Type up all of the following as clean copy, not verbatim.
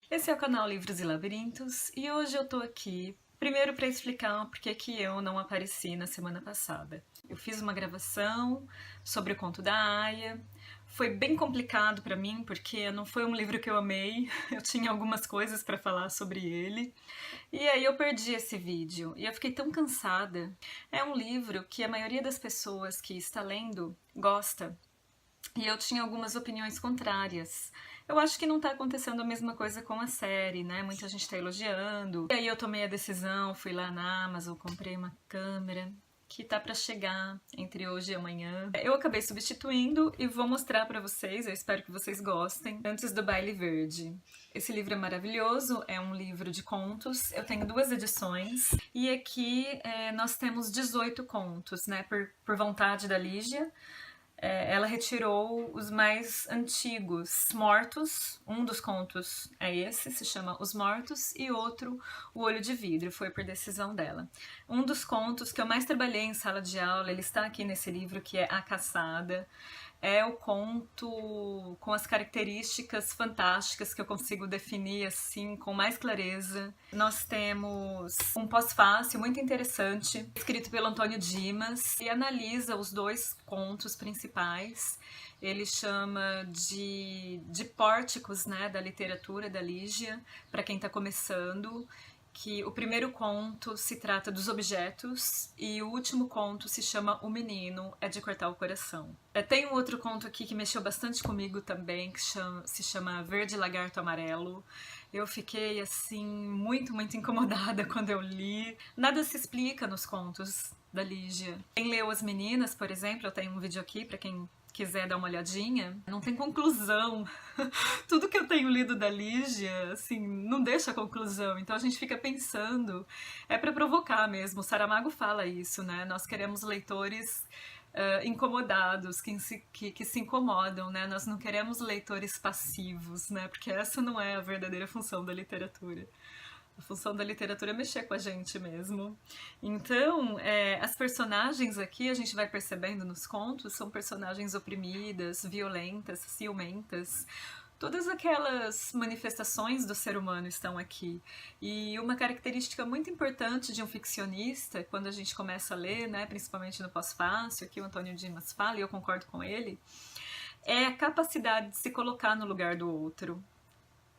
Esse é o canal Livros e Labirintos e hoje eu tô aqui primeiro para explicar por que eu não apareci na semana passada. Eu fiz uma gravação sobre o conto da Aya. Foi bem complicado para mim porque não foi um livro que eu amei. Eu tinha algumas coisas para falar sobre ele. E aí eu perdi esse vídeo e eu fiquei tão cansada. É um livro que a maioria das pessoas que está lendo gosta. E eu tinha algumas opiniões contrárias. Eu acho que não tá acontecendo a mesma coisa com a série, né? Muita gente tá elogiando. E aí eu tomei a decisão, fui lá na Amazon, comprei uma câmera que tá pra chegar entre hoje e amanhã. Eu acabei substituindo e vou mostrar pra vocês, eu espero que vocês gostem, antes do Baile Verde. Esse livro é maravilhoso, é um livro de contos, eu tenho duas edições, e aqui nós temos 18 contos, né, por vontade da Lígia. Ela retirou os mais antigos, Mortos. Um dos contos é esse, se chama Os Mortos, e outro, O Olho de Vidro, foi por decisão dela. Um dos contos que eu mais trabalhei em sala de aula, ele está aqui nesse livro, que é A Caçada. É o conto com as características fantásticas que eu consigo definir assim com mais clareza. Nós temos um pós-fácil muito interessante, escrito pelo Antônio Dimas, e analisa os dois contos principais. Ele chama de pórticos, né, da literatura da Lígia, para quem está começando. Que o primeiro conto se trata dos objetos e o último conto se chama O Menino é de Cortar o Coração. Tem um outro conto aqui que mexeu bastante comigo também, que se chama Verde Lagarto Amarelo. Eu fiquei, assim, muito incomodada quando eu li. Nada se explica nos contos da Lígia. Quem leu As Meninas, por exemplo, eu tenho um vídeo aqui para quem quiser dar uma olhadinha, não tem conclusão. Tudo que eu tenho lido da Lígia, assim, não deixa conclusão. Então a gente fica pensando, é para provocar mesmo. O Saramago fala isso, né? Nós queremos leitores incomodados, que se incomodam, né? Nós não queremos leitores passivos, né? Porque essa não é a verdadeira função da literatura. A função da literatura é mexer com a gente mesmo. Então, as personagens aqui, a gente vai percebendo nos contos, são personagens oprimidas, violentas, ciumentas. Todas aquelas manifestações do ser humano estão aqui. E uma característica muito importante de um ficcionista, quando a gente começa a ler, né, principalmente no pós-fácil, aqui o Antônio Dimas fala, e eu concordo com ele, é a capacidade de se colocar no lugar do outro.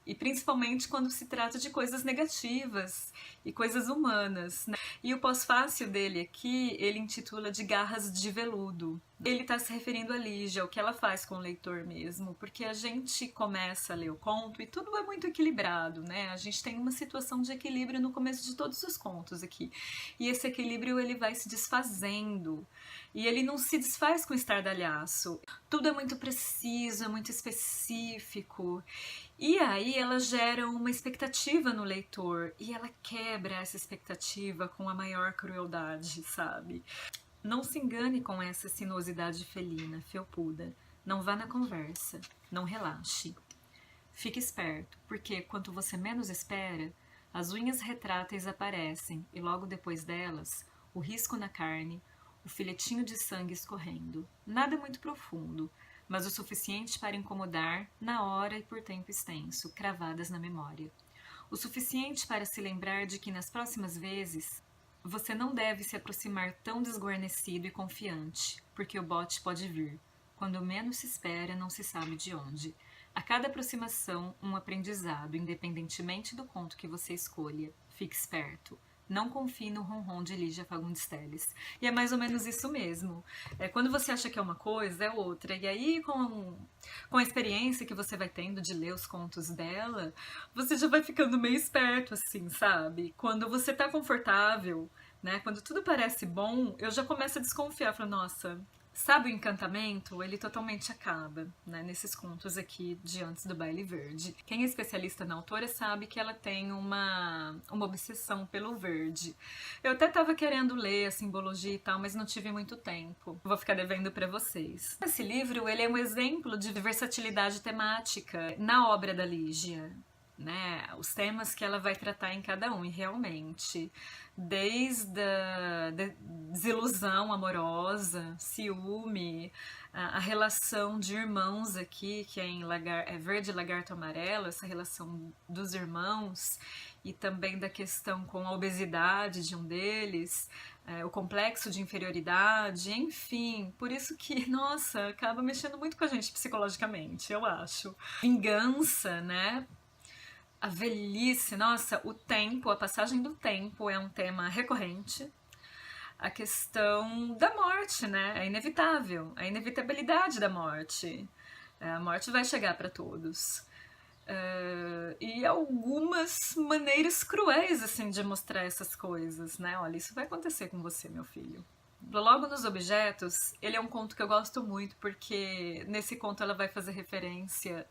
E principalmente quando se trata de coisas negativas e coisas humanas, né? E o pós-fácil dele aqui, ele intitula de Garras de Veludo. Ele está se referindo a Lígia, o que ela faz com o leitor mesmo, porque a gente começa a ler o conto e tudo é muito equilibrado, né? A gente tem uma situação de equilíbrio no começo de todos os contos aqui. E esse equilíbrio ele vai se desfazendo. E ele não se desfaz com estardalhaço. Tudo é muito preciso, é muito específico. E aí ela gera uma expectativa no leitor e ela quebra essa expectativa com a maior crueldade, sabe? Não se engane com essa sinuosidade felina, felpuda. Não vá na conversa, não relaxe. Fique esperto, porque quanto você menos espera, as unhas retráteis aparecem e logo depois delas, o risco na carne, o filetinho de sangue escorrendo. Nada muito profundo, mas o suficiente para incomodar na hora e por tempo extenso, cravadas na memória. O suficiente para se lembrar de que nas próximas vezes você não deve se aproximar tão desguarnecido e confiante, porque o bote pode vir. Quando menos se espera, não se sabe de onde. A cada aproximação, um aprendizado, independentemente do conto que você escolha. Fique esperto. Não confie no ronron de Lígia Fagundes Telles. E é mais ou menos isso mesmo. Quando você acha que é uma coisa, é outra. E aí, com a experiência que você vai tendo de ler os contos dela, você já vai ficando meio esperto, assim, sabe? Quando você tá confortável, né? Quando tudo parece bom, eu já começo a desconfiar. Falo, nossa, sabe o encantamento? Ele totalmente acaba, né, nesses contos aqui de Antes do Baile Verde. Quem é especialista na autora sabe que ela tem uma obsessão pelo verde. Eu até tava querendo ler a simbologia e tal, mas não tive muito tempo. Vou ficar devendo para vocês. Esse livro, ele é um exemplo de versatilidade temática na obra da Lígia. né, os temas que ela vai tratar em cada um, e realmente, desde a desilusão amorosa, ciúme, a relação de irmãos aqui, que é em Verde Lagarto Amarelo, essa relação dos irmãos, e também da questão com a obesidade de um deles, o complexo de inferioridade, enfim, por isso que, nossa, acaba mexendo muito com a gente psicologicamente, eu acho. Vingança, né? A velhice, nossa, o tempo, a passagem do tempo é um tema recorrente. A questão da morte, né? É inevitável, a inevitabilidade da morte. A morte vai chegar para todos. E algumas maneiras cruéis, assim, de mostrar essas coisas, né? Olha, isso vai acontecer com você, meu filho. Logo nos Objetos, ele é um conto que eu gosto muito, porque nesse conto ela vai fazer referência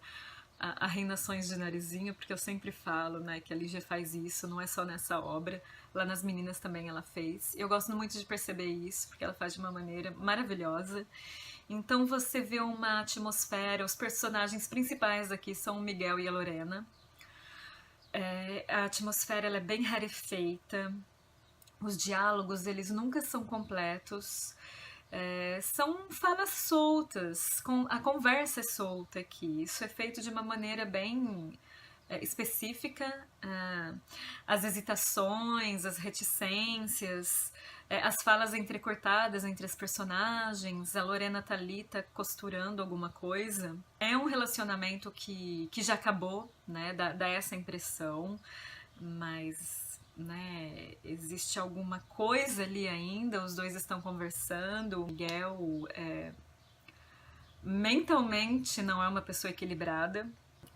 a Reinações de Narizinho, porque eu sempre falo, né, que a Lígia faz isso, não é só nessa obra, lá nas Meninas também ela fez. Eu gosto muito de perceber isso, porque ela faz de uma maneira maravilhosa. Então você vê uma atmosfera, os personagens principais aqui são o Miguel e a Lorena. A atmosfera ela é bem rarefeita, os diálogos eles nunca são completos. São falas soltas, a conversa é solta aqui. Isso é feito de uma maneira bem específica. As hesitações, as reticências, as falas entrecortadas entre as personagens, a Lorena tá ali, tá costurando alguma coisa. É um relacionamento que já acabou, né? Dá essa impressão, mas né, existe alguma coisa ali ainda, os dois estão conversando, o Miguel mentalmente não é uma pessoa equilibrada.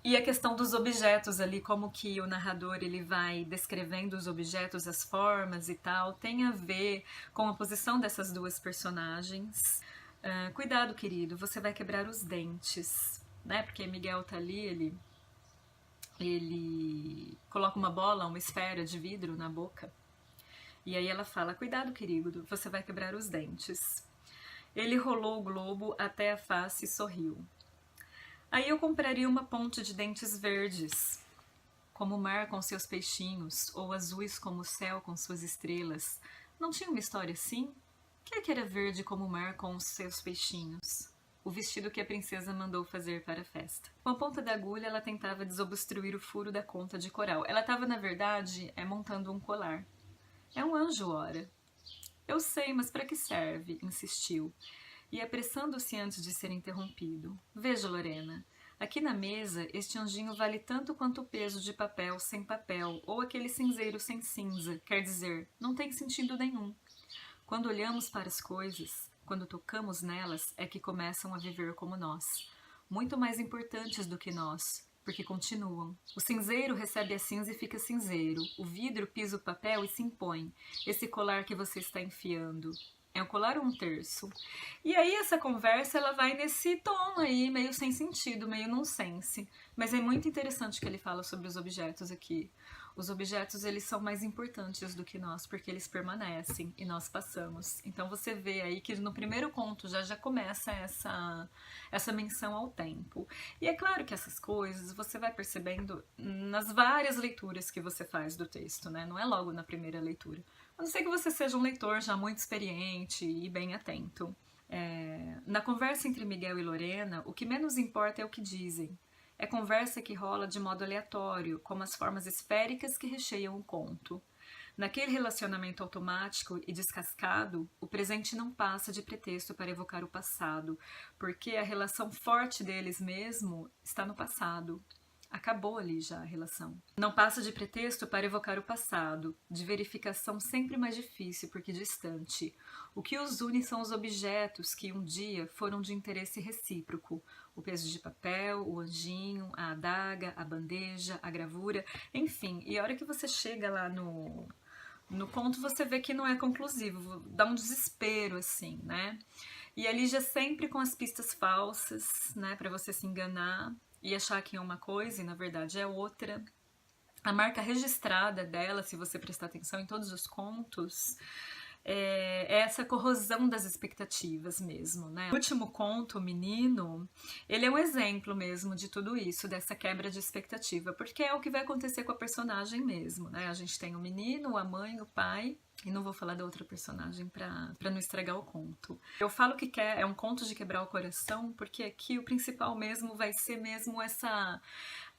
E a questão dos objetos ali, como que o narrador ele vai descrevendo os objetos, as formas e tal, tem a ver com a posição dessas duas personagens. Cuidado, querido, você vai quebrar os dentes, né? Porque Miguel tá ali, ele coloca uma bola, uma esfera de vidro na boca. E aí ela fala, cuidado, querido, você vai quebrar os dentes. Ele rolou o globo até a face e sorriu. Aí eu compraria uma ponte de dentes verdes, como o mar com seus peixinhos, ou azuis como o céu com suas estrelas. Não tinha uma história assim? Quem é que era verde como o mar com os seus peixinhos? O vestido que a princesa mandou fazer para a festa. Com a ponta da agulha, ela tentava desobstruir o furo da conta de coral. Ela estava, na verdade, montando um colar. É um anjo, ora. Eu sei, mas para que serve? Insistiu. E apressando-se antes de ser interrompido. Veja, Lorena, aqui na mesa, este anjinho vale tanto quanto o peso de papel sem papel, ou aquele cinzeiro sem cinza. Quer dizer, não tem sentido nenhum. Quando olhamos para as coisas, quando tocamos nelas, é que começam a viver como nós. Muito mais importantes do que nós, porque continuam. O cinzeiro recebe a cinza e fica cinzeiro. O vidro pisa o papel e se impõe. Esse colar que você está enfiando. É um colar ou um terço? E aí essa conversa ela vai nesse tom aí, meio sem sentido, meio nonsense. Mas é muito interessante que ele fala sobre os objetos aqui. Os objetos eles são mais importantes do que nós, porque eles permanecem e nós passamos. Então você vê aí que no primeiro conto já começa essa menção ao tempo. E é claro que essas coisas você vai percebendo nas várias leituras que você faz do texto, né? Não é logo na primeira leitura. A não ser que você seja um leitor já muito experiente e bem atento. Na conversa entre Miguel e Lorena, o que menos importa é o que dizem. É conversa que rola de modo aleatório, como as formas esféricas que recheiam o conto. Naquele relacionamento automático e descascado, o presente não passa de pretexto para evocar o passado, porque a relação forte deles mesmo está no passado. Acabou ali já a relação. Não passa de pretexto para evocar o passado, de verificação sempre mais difícil porque distante. O que os une são os objetos que um dia foram de interesse recíproco. O peso de papel, o anjinho, a adaga, a bandeja, a gravura, enfim. E a hora que você chega lá no conto, você vê que não é conclusivo, dá um desespero, assim, né? E a Lígia sempre com as pistas falsas, né, para você se enganar e achar que é uma coisa e na verdade é outra. A marca registrada dela, se você prestar atenção em todos os contos, é essa corrosão das expectativas mesmo, né? O último conto, O Menino, ele é um exemplo mesmo de tudo isso, dessa quebra de expectativa, porque é o que vai acontecer com a personagem mesmo, né? A gente tem o menino, a mãe, o pai, e não vou falar da outra personagem pra não estragar o conto. Eu falo que é um conto de quebrar o coração, porque aqui o principal mesmo vai ser mesmo essa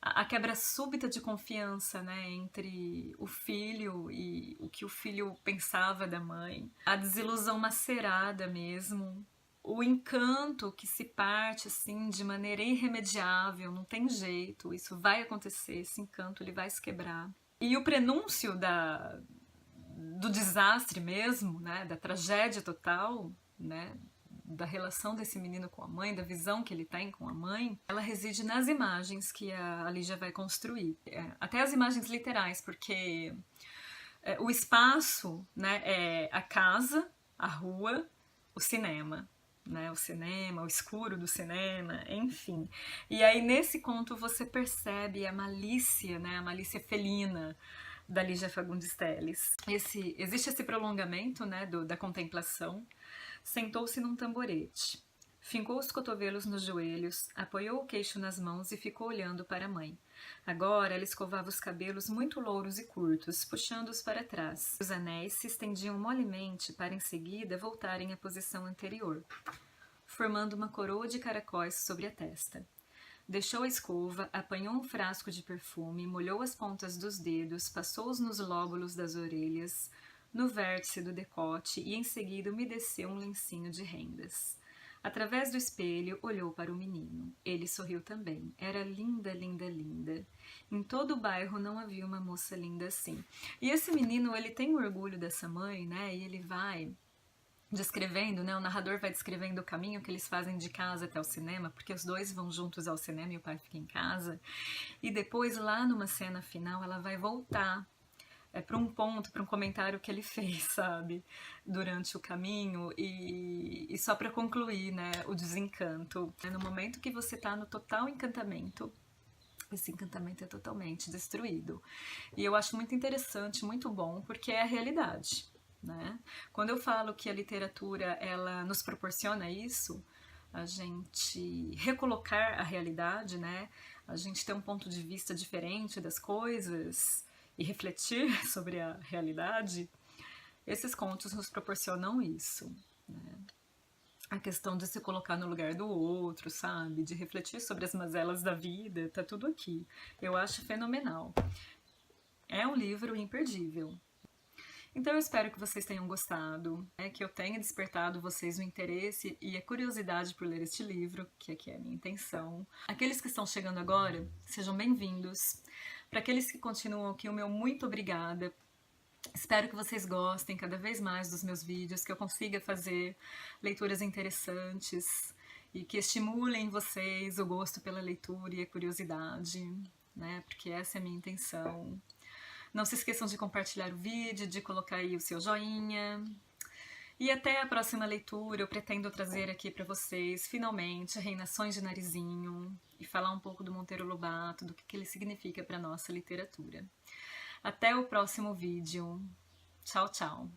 a quebra súbita de confiança, né, entre o filho e o que o filho pensava da mãe, a desilusão macerada mesmo, o encanto que se parte assim de maneira irremediável, não tem jeito, isso vai acontecer, esse encanto ele vai se quebrar. E o prenúncio do desastre mesmo, né, da tragédia total, né, da relação desse menino com a mãe, da visão que ele tem com a mãe, ela reside nas imagens que a Lígia vai construir. Até as imagens literais, porque o espaço, né, é a casa, a rua, o cinema. Né, o cinema, o escuro do cinema, enfim. E aí nesse conto você percebe a malícia, né, a malícia felina da Lígia Fagundes Telles. Existe esse prolongamento, né, da contemplação. Sentou-se num tamborete. Fincou os cotovelos nos joelhos, apoiou o queixo nas mãos e ficou olhando para a mãe. Agora ela escovava os cabelos muito louros e curtos, puxando-os para trás. Os anéis se estendiam molemente para em seguida voltarem à posição anterior, formando uma coroa de caracóis sobre a testa. Deixou a escova, apanhou um frasco de perfume, molhou as pontas dos dedos, passou-os nos lóbulos das orelhas, no vértice do decote e em seguida umedeceu um lencinho de rendas. Através do espelho, olhou para o menino. Ele sorriu também. Era linda, linda, linda. Em todo o bairro não havia uma moça linda assim. E esse menino, ele tem orgulho dessa mãe, né? E ele vai descrevendo, né? O narrador vai descrevendo o caminho que eles fazem de casa até o cinema, porque os dois vão juntos ao cinema e o pai fica em casa. E depois, lá numa cena final, ela vai voltar para um ponto, para um comentário que ele fez, sabe, durante o caminho e só para concluir, né, o desencanto. No momento que você tá no total encantamento, esse encantamento é totalmente destruído. E eu acho muito interessante, muito bom, porque é a realidade, né? Quando eu falo que a literatura, ela nos proporciona isso, a gente recolocar a realidade, né? A gente ter um ponto de vista diferente das coisas e refletir sobre a realidade, esses contos nos proporcionam isso, né? A questão de se colocar no lugar do outro, sabe? De refletir sobre as mazelas da vida, tá tudo aqui. Eu acho fenomenal. É um livro imperdível. Então eu espero que vocês tenham gostado, que eu tenha despertado vocês o interesse e a curiosidade por ler este livro, que aqui é a minha intenção. Aqueles que estão chegando agora, sejam bem-vindos. Para aqueles que continuam aqui, o meu muito obrigada. Espero que vocês gostem cada vez mais dos meus vídeos, que eu consiga fazer leituras interessantes e que estimulem em vocês o gosto pela leitura e a curiosidade, né? Porque essa é a minha intenção. Não se esqueçam de compartilhar o vídeo, de colocar aí o seu joinha. E até a próxima leitura, eu pretendo trazer aqui para vocês, finalmente, Reinações de Narizinho e falar um pouco do Monteiro Lobato, do que ele significa para a nossa literatura. Até o próximo vídeo. Tchau, tchau!